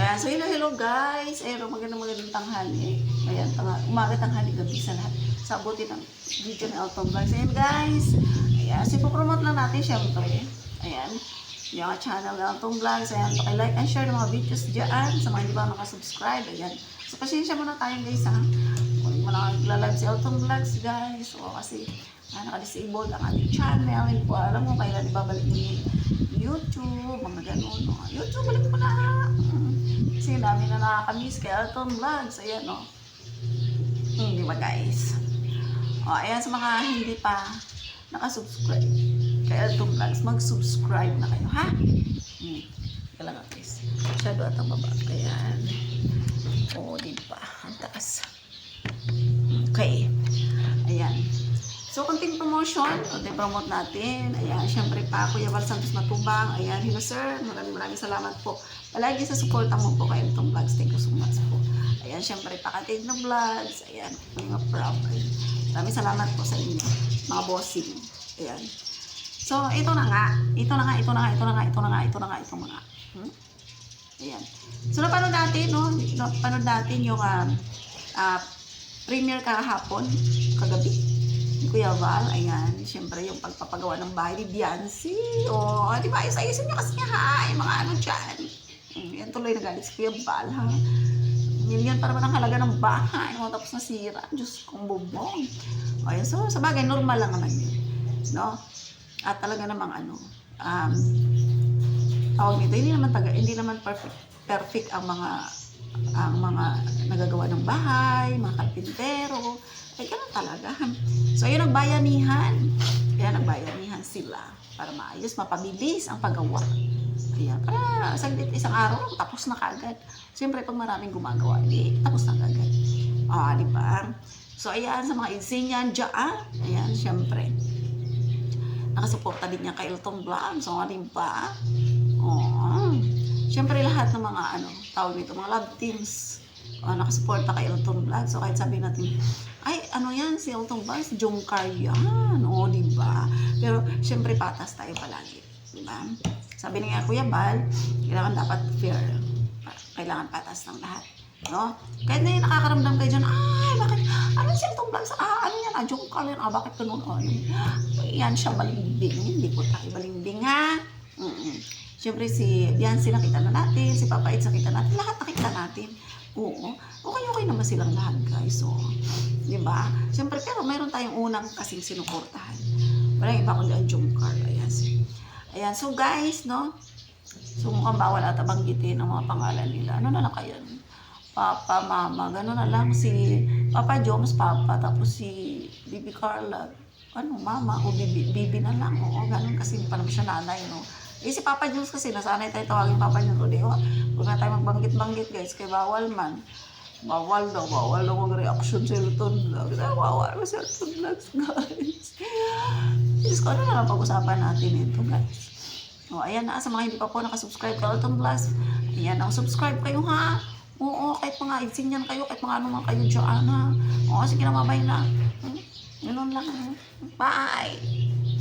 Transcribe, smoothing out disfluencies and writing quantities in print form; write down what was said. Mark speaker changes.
Speaker 1: Ayan, so hello guys. Ayan, magandang tanghali. Ayan, umaga, tanghali, gabi sa lahat. Sa abuti ng video ni Elton Vlogs. Ayan guys. Ayan, so ipopromote lang natin syempre. Ayan, yung channel ni Elton Vlogs. Ayan, paki-like and share ng mga videos dyan. Sa mga hindi pa nakasubscribe. Ayan. So pasensya muna tayo guys ha. Kung hindi mo na nagla-live si Elton Vlogs guys. So kasi naka-disabled ang ating channel. Hindi po alam mo kailan ibabalik ni YouTube, mga ganun. No? YouTube, balik mo na. Kasi dami na nakakamiss kay Elton Vlogs. Ayan, no? Di ba, guys? O, ayan, sa mga hindi pa nakasubscribe kay Elton Vlogs, mag-subscribe na kayo, ha? Kaya lang, guys. Masyado at ang baba. Ayan. O, di ba? Ang taas. Okay. Ayan. So, konting promotion, konting promote natin. Ayan, syempre pa, Kuya Val Santos Matubang. Ayan, hello sir, maraming salamat po. Palagi sa suporta mo po kay Elton Vlogs. Thank you so much po. Ayan, syempre pa Katig na Vlogs. Ayan, mga proud. Maraming salamat po sa inyo, mga bossing. Ayan. So, ito na nga. Ito na nga. Ayan. So, napanood natin, no? Napanood natin yung premiere kahapon, kagabi. Kuya Val, ayan, siyempre yung pagpapagawa ng bahay ni Biancy. O, di ba, ayos-ayusin nyo kasi ha, yung mga ano dyan. Yan tuloy na galit si Kuya Val, ha. Million para ba ng halaga ng bahay, tapos nasira. Diyos kong bubong. O, yan, so, sa bagay, normal lang naman yun. No? At talaga namang ano, tawag nito, hindi naman perfect ang mga nagagawa ng bahay, mga karpintero. Ay, ganun talaga. So, ayun, nagbayanihan. Kaya nagbayanihan sila para maayos, mapabilis ang paggawa. Ayan, para saglit, isang araw, tapos na kagad. Siyempre, pag maraming gumagawa, tapos na kagad. Di ba? So, ayan, sa mga insinyan dyan, ayan, siyempre, nakasuporta din niya kay Elton Vlogs. So, rin pa. Siyempre, lahat ng mga, tawag nito, mga love teams, nakasuporta kay Elton Vlogs. So, kahit sabihin natin, ay, ano yan, si Elton Vlogs, jungkar yan. Diba? Pero, syempre, patas tayo palagi. Diba? Sabi nga Kuya Val, kailangan dapat fair. Kailangan patas ng lahat. No? Kahit na yung nakakaramdam kayo dyan, ay, bakit, ano si Elton Vlogs? Ano yan, jungkar yan, bakit ganun? Yan siya balimbing. Hindi po tayo balimbing, ha? Syempre, si Biancy nakita na natin, si Papa Eds nakita natin, lahat nakita natin. Oo. Okay naman silang lahat, guys. So, di ba? Siyempre, pero mayroon tayong unang kasing sinuportahan. Walang iba kundi ang jungkar. Ayan. So, guys, no? So, mukhang bawal ata banggitin ang mga pangalan nila. Ano na lang kayo? Papa, Mama, gano'n na lang. Si Papa Joms, Papa, tapos si Bibi Carla, Mama, o Bibi na lang. Oo, gano'n kasi hindi pa naman siya nanay, no? Si Papa Jones kasi, nasanay tayo tawagin Papa Jones. Huwag na tayo magbanggit-banggit, guys, kay bawal man. Bawal daw mag-reaction sa Elton Vlogs. Bawal sa Elton Vlogs, guys. Diyos ko, ano na lang pag-usapan natin ito, guys. Ayan na, sa mga hindi pa po nakasubscribe kay Elton Vlogs, ayan, subscribe kayo, ha? Oo, kahit mga insinyan kayo, kahit mga ano man kayo dyan, ha? Sige na, mabay na. Ganun lang. Bye!